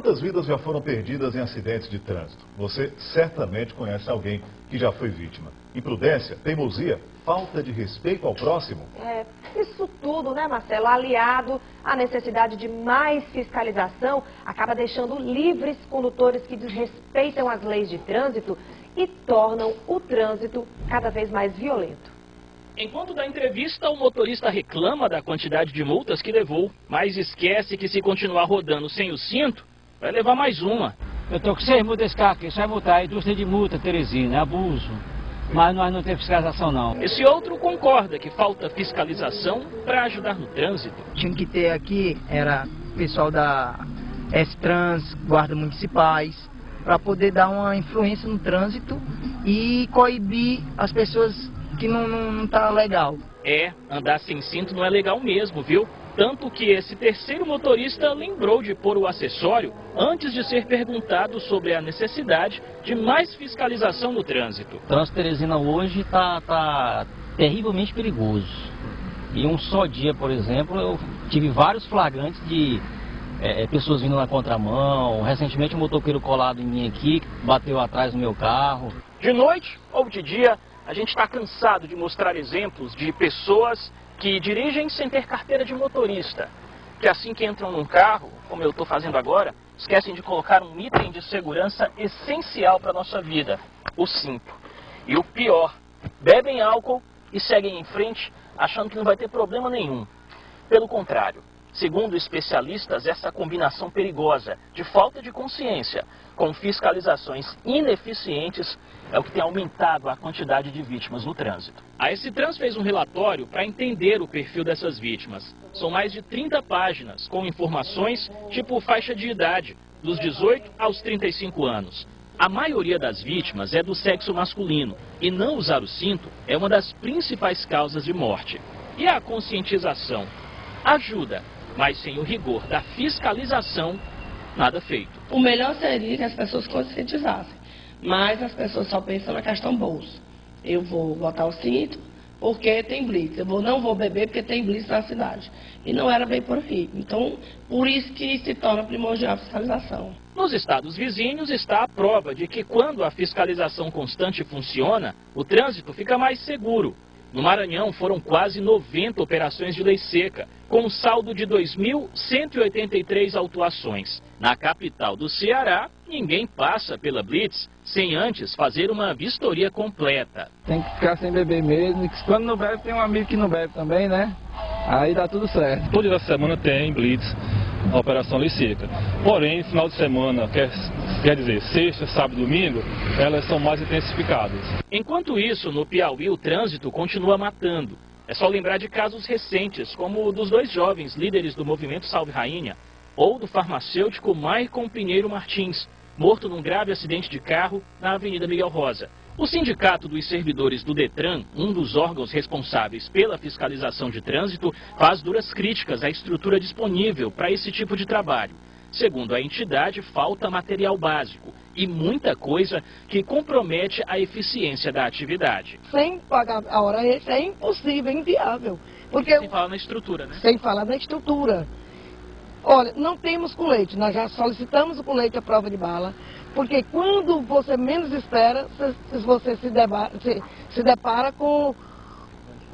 Quantas vidas já foram perdidas em acidentes de trânsito? Você certamente conhece alguém que já foi vítima. Imprudência, teimosia, falta de respeito ao próximo? Isso tudo, né, Marcelo, aliado à necessidade de mais fiscalização, acaba deixando livres condutores que desrespeitam as leis de trânsito e tornam o trânsito cada vez mais violento. Enquanto da entrevista, o motorista reclama da quantidade de multas que levou, mas esquece que se continuar rodando sem o cinto, vai levar mais uma. Eu estou com 6 multas desse carro aqui, só vai multar a indústria de multa, Teresina, é abuso. Mas nós não temos fiscalização não. Esse outro concorda que falta fiscalização para ajudar no trânsito. Tinha que ter aqui, era pessoal da S-Trans, guarda municipais, para poder dar uma influência no trânsito e coibir as pessoas que não tá legal. Andar sem cinto não é legal mesmo, viu? Tanto que esse terceiro motorista lembrou de pôr o acessório antes de ser perguntado sobre a necessidade de mais fiscalização no trânsito. O trânsito Teresina hoje tá terrivelmente perigoso. E um só dia, por exemplo, eu tive vários flagrantes de pessoas vindo na contramão. Recentemente um motoqueiro colado em mim aqui, bateu atrás do meu carro. De noite ou de dia, a gente está cansado de mostrar exemplos de pessoas que dirigem sem ter carteira de motorista, que assim que entram num carro, como eu estou fazendo agora, esquecem de colocar um item de segurança essencial para a nossa vida, o cinto. E o pior, bebem álcool e seguem em frente achando que não vai ter problema nenhum. Pelo contrário, segundo especialistas, essa combinação perigosa de falta de consciência com fiscalizações ineficientes é o que tem aumentado a quantidade de vítimas no trânsito. A S-Trans fez um relatório para entender o perfil dessas vítimas. São mais de 30 páginas com informações tipo faixa de idade, dos 18 aos 35 anos. A maioria das vítimas é do sexo masculino e não usar o cinto é uma das principais causas de morte. E a conscientização ajuda, mas sem o rigor da fiscalização, nada feito. O melhor seria que as pessoas conscientizassem, mas as pessoas só pensam na questão bolso. Eu vou botar o cinto porque tem blitz, não vou beber porque tem blitz na cidade. E não era bem por aí. Então, por isso que se torna primordial a fiscalização. Nos estados vizinhos está a prova de que quando a fiscalização constante funciona, o trânsito fica mais seguro. No Maranhão foram quase 90 operações de lei seca, com um saldo de 2.183 autuações. Na capital do Ceará, ninguém passa pela Blitz sem antes fazer uma vistoria completa. Tem que ficar sem beber mesmo, e quando não bebe tem um amigo que não bebe também, né? Aí dá tudo certo. Toda essa semana tem Blitz, a operação lei seca. Porém, final de semana, quer dizer, sexta, sábado e domingo, elas são mais intensificadas. Enquanto isso, no Piauí, o trânsito continua matando. É só lembrar de casos recentes, como o dos 2 jovens líderes do movimento Salve Rainha, ou do farmacêutico Maicon Pinheiro Martins, morto num grave acidente de carro na Avenida Miguel Rosa. O Sindicato dos Servidores do Detran, um dos órgãos responsáveis pela fiscalização de trânsito, faz duras críticas à estrutura disponível para esse tipo de trabalho. Segundo a entidade, falta material básico e muita coisa que compromete a eficiência da atividade. Sem pagar a hora extra é impossível, é inviável. Porque sem falar na estrutura, né? Sem falar na estrutura. Olha, não temos colete, nós já solicitamos o colete à prova de bala, porque quando você menos espera, você se depara com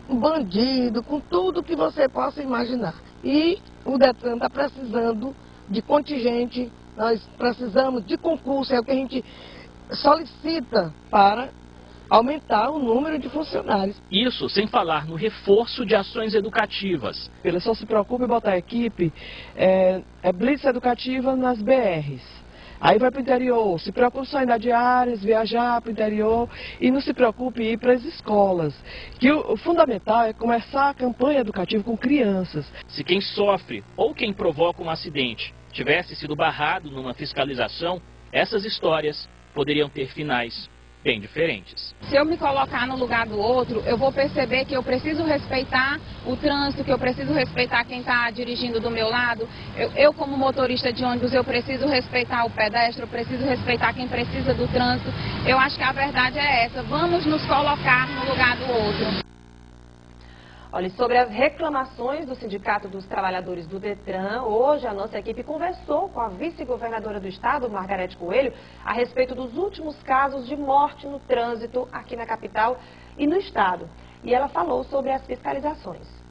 um bandido, com tudo que você possa imaginar. E o Detran está precisando de contingente, nós precisamos de concurso, é o que a gente solicita para aumentar o número de funcionários. Isso sem falar no reforço de ações educativas. Ele só se preocupa em botar a equipe, blitz educativa nas BRs. Aí vai para o interior, se preocupa só em dar diárias, viajar para o interior e não se preocupe em ir para as escolas. Que o fundamental é começar a campanha educativa com crianças. Se quem sofre ou quem provoca um acidente tivesse sido barrado numa fiscalização, essas histórias poderiam ter finais bem diferentes. Se eu me colocar no lugar do outro, eu vou perceber que eu preciso respeitar o trânsito, que eu preciso respeitar quem está dirigindo do meu lado. Eu como motorista de ônibus, eu preciso respeitar o pedestre, eu preciso respeitar quem precisa do trânsito. Eu acho que a verdade é essa, vamos nos colocar no lugar do outro. Olha, sobre as reclamações do Sindicato dos Trabalhadores do Detran, hoje a nossa equipe conversou com a vice-governadora do estado, Margarete Coelho, a respeito dos últimos casos de morte no trânsito aqui na capital e no estado. E ela falou sobre as fiscalizações.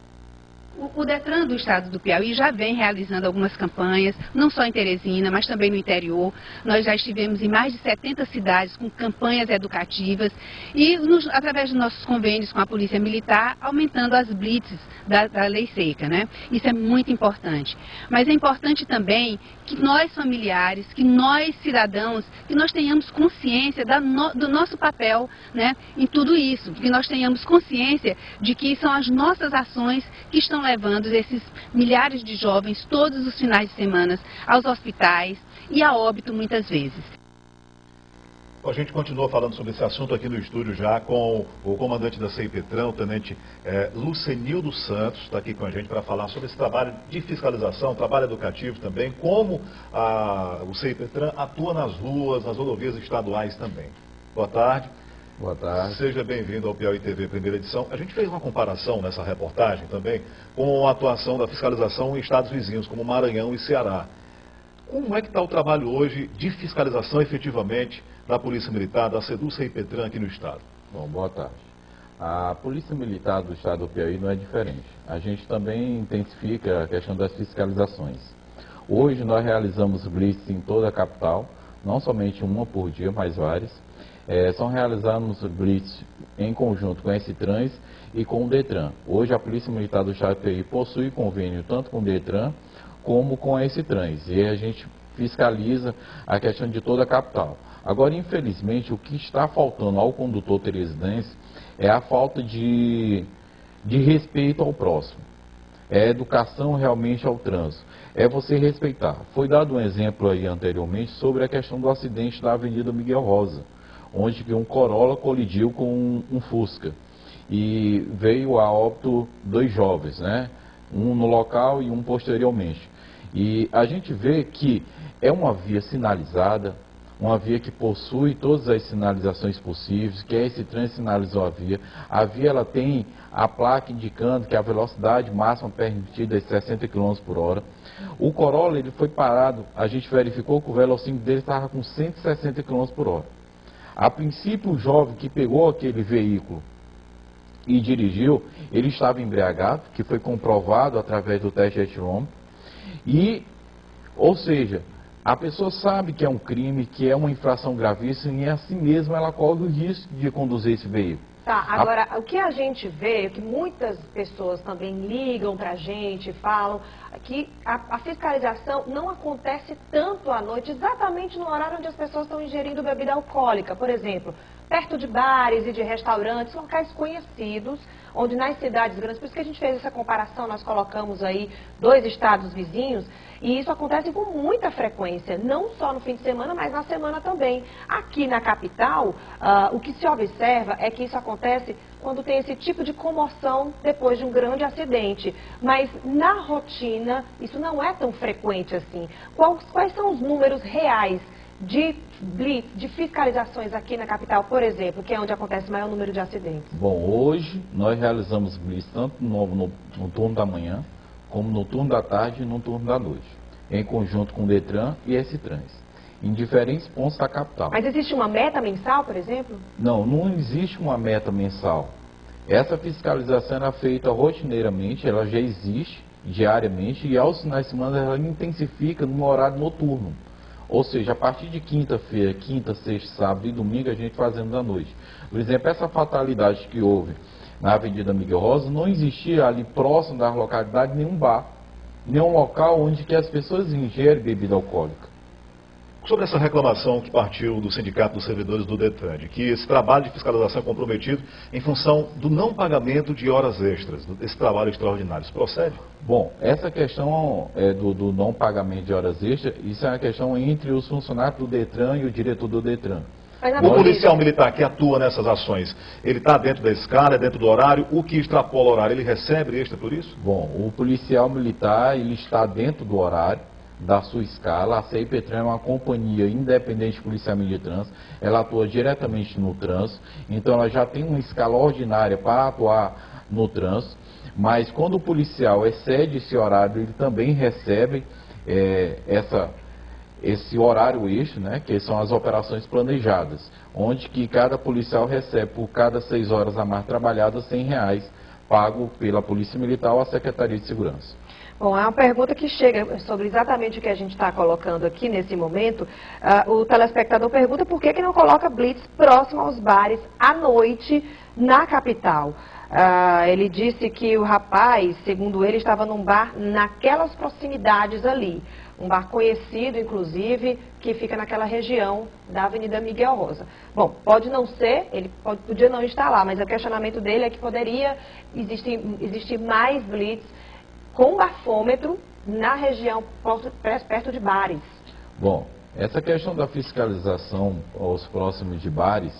O Detran do estado do Piauí já vem realizando algumas campanhas, não só em Teresina, mas também no interior. Nós já estivemos em mais de 70 cidades com campanhas educativas e, através dos nossos convênios com a Polícia Militar, aumentando as blitzes da lei seca, né? Isso é muito importante. Mas é importante também que nós familiares, que nós cidadãos, que nós tenhamos consciência do nosso papel, né, em tudo isso, que nós tenhamos consciência de que são as nossas ações que estão levando esses milhares de jovens todos os finais de semana aos hospitais e a óbito muitas vezes. A gente continua falando sobre esse assunto aqui no estúdio já com o comandante da CEIPETRAN, o tenente Lucenildo Santos, está aqui com a gente para falar sobre esse trabalho de fiscalização, trabalho educativo também, como o CEIPETRAN atua nas ruas, nas rodovias estaduais também. Boa tarde. Boa tarde. Seja bem-vindo ao Piauí TV primeira edição. A gente fez uma comparação nessa reportagem também com a atuação da fiscalização em estados vizinhos, como Maranhão e Ceará. Como é que está o trabalho hoje de fiscalização efetivamente da Polícia Militar, da CEIPETRAN aqui no estado? Bom, boa tarde. A Polícia Militar do estado do Piauí não é diferente. A gente também intensifica a questão das fiscalizações. Hoje nós realizamos blitz em toda a capital, não somente uma por dia, mas várias. São realizamos blitz em conjunto com a S-Trans e com o Detran. Hoje a Polícia Militar do estado do Piauí possui convênio tanto com o Detran como com a S-Trans. E a gente fiscaliza a questão de toda a capital. Agora, infelizmente, o que está faltando ao condutor teresinense é a falta de respeito ao próximo. É educação realmente ao trânsito. É você respeitar. Foi dado um exemplo aí anteriormente sobre a questão do acidente da Avenida Miguel Rosa, onde um Corolla colidiu com um Fusca. E veio a óbito 2 jovens, né? Um no local e um posteriormente. E a gente vê que é uma via sinalizada, uma via que possui todas as sinalizações possíveis, que esse trânsito sinalizou a via. A via ela tem a placa indicando que a velocidade máxima permitida é 60 km por hora. O Corolla ele foi parado, a gente verificou que o velocímetro dele estava com 160 km por hora. A princípio o jovem que pegou aquele veículo e dirigiu, ele estava embriagado, que foi comprovado através do teste de etilômetro. E, ou seja, a pessoa sabe que é um crime, que é uma infração gravíssima e assim mesmo ela corre o risco de conduzir esse veículo. Tá, agora, o que a gente vê, que muitas pessoas também ligam pra gente, falam, que a fiscalização não acontece tanto à noite, exatamente no horário onde as pessoas estão ingerindo bebida alcoólica. Por exemplo, perto de bares e de restaurantes, locais conhecidos, onde nas cidades grandes, por isso que a gente fez essa comparação, nós colocamos aí 2 estados vizinhos, e isso acontece com muita frequência, não só no fim de semana, mas na semana também. Aqui na capital, o que se observa é que isso acontece quando tem esse tipo de comoção depois de um grande acidente. Mas na rotina, isso não é tão frequente assim. Quais são os números reais de fiscalizações aqui na capital, por exemplo, que é onde acontece o maior número de acidentes? Bom, hoje nós realizamos blitz tanto no turno da manhã, como no turno da tarde e no turno da noite, em conjunto com o Detran e S-Trans, em diferentes pontos da capital. Mas existe uma meta mensal, por exemplo? Não, não existe uma meta mensal. Essa fiscalização é feita rotineiramente, ela já existe diariamente e aos finais de semana ela intensifica no horário noturno. Ou seja, a partir de quinta-feira, quinta, sexta, sábado e domingo, a gente fazendo à noite. Por exemplo, essa fatalidade que houve na Avenida Miguel Rosa, não existia ali próximo da localidade nenhum bar, nenhum local onde que as pessoas ingerem bebida alcoólica. Sobre essa reclamação que partiu do Sindicato dos Servidores do Detran, de que esse trabalho de fiscalização é comprometido em função do não pagamento de horas extras, desse trabalho extraordinário, isso procede? Bom, essa questão do não pagamento de horas extras, isso é uma questão entre os funcionários do Detran e o diretor do Detran. O policial militar que atua nessas ações, ele está dentro da escala, é dentro do horário, o que extrapola o horário, ele recebe extra por isso? Bom, o policial militar, ele está dentro do horário da sua escala. A CEIPETRAN é uma companhia independente de policiamento de trânsito, ela atua diretamente no trânsito, então ela já tem uma escala ordinária para atuar no trânsito, Mas quando o policial excede esse horário, ele também recebe esse horário extra, né, que são as operações planejadas, onde que cada policial recebe por cada 6 horas a mais trabalhadas R$100 pago pela Polícia Militar ou a Secretaria de Segurança. Bom, é uma pergunta que chega sobre exatamente o que a gente está colocando aqui nesse momento. O telespectador pergunta por que não coloca blitz próximo aos bares à noite na capital. Ele disse que o rapaz, segundo ele, estava num bar naquelas proximidades ali. Um bar conhecido, inclusive, que fica naquela região da Avenida Miguel Rosa. Bom, pode não ser, ele podia não estar lá, mas o questionamento dele é que poderia existir mais blitz com bafômetro na região perto de bares. Bom, essa questão da fiscalização aos próximos de bares,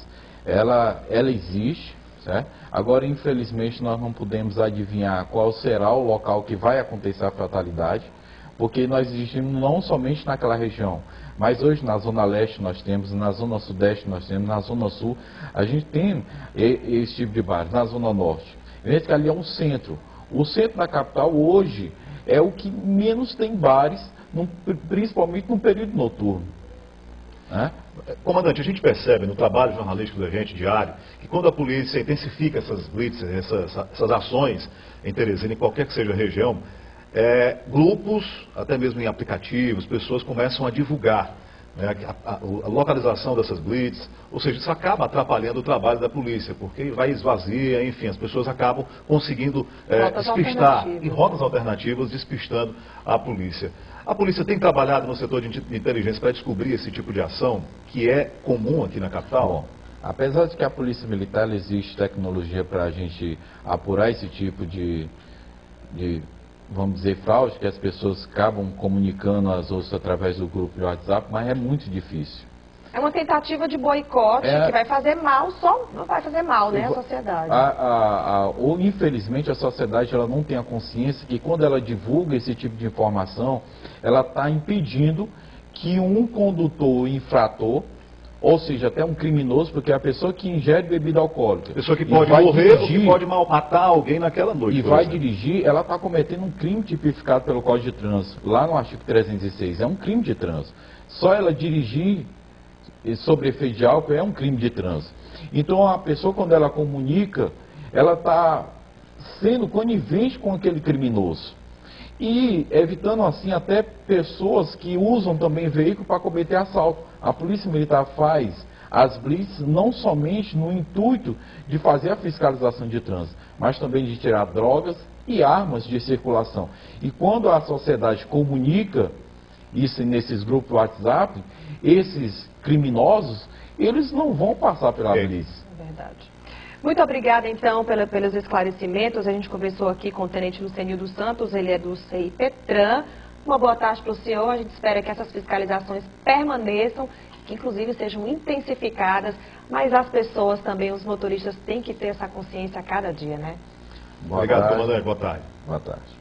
ela existe, certo? Agora, infelizmente, nós não podemos adivinhar qual será o local que vai acontecer a fatalidade, porque nós existimos não somente naquela região, mas hoje na Zona Leste nós temos, na Zona Sudeste nós temos, na Zona Sul, a gente tem esse tipo de bares, na Zona Norte. Vê que ali é um centro. O centro da capital hoje é o que menos tem bares, principalmente no período noturno. Né? Comandante, a gente percebe no trabalho jornalístico da gente diário que quando a polícia intensifica essas blitz, essas ações em Teresina, em qualquer que seja a região, grupos, até mesmo em aplicativos, pessoas começam a divulgar, né, a localização dessas blitz, ou seja, isso acaba atrapalhando o trabalho da polícia, porque vai esvazia, enfim, as pessoas acabam conseguindo despistar em rotas alternativas, despistando a polícia. A polícia tem trabalhado no setor de inteligência para descobrir esse tipo de ação, que é comum aqui na capital? Bom, apesar de que a Polícia Militar existe tecnologia para a gente apurar esse tipo de vamos dizer, fraude, que as pessoas acabam comunicando às outras através do grupo de WhatsApp, mas é muito difícil. É uma tentativa de boicote que vai fazer mal, não vai fazer mal, né, à sociedade. Ou, infelizmente, a sociedade ela não tem a consciência que quando ela divulga esse tipo de informação, ela está impedindo que um condutor infrator, ou seja, até um criminoso, porque é a pessoa que ingere bebida alcoólica. A pessoa que pode morrer ou que pode matar alguém naquela noite. E vai dirigir, ela está cometendo um crime tipificado pelo Código de Trânsito, lá no artigo 306. É um crime de trânsito. Só ela dirigir sob efeito de álcool é um crime de trânsito. Então a pessoa, quando ela comunica, ela está sendo conivente com aquele criminoso. E evitando assim até pessoas que usam também veículo para cometer assalto. A Polícia Militar faz as blitz não somente no intuito de fazer a fiscalização de trânsito, mas também de tirar drogas e armas de circulação. E quando a sociedade comunica isso nesses grupos do WhatsApp, esses criminosos, eles não vão passar pela blitz. É verdade. Muito obrigada, então, pelos esclarecimentos. A gente conversou aqui com o Tenente Lucenil dos Santos, ele é do CIPETRAN. Uma boa tarde para o senhor. A gente espera que essas fiscalizações permaneçam, que inclusive sejam intensificadas, mas as pessoas também, os motoristas, têm que ter essa consciência a cada dia, né? Obrigado, comandante. Boa tarde. Boa tarde.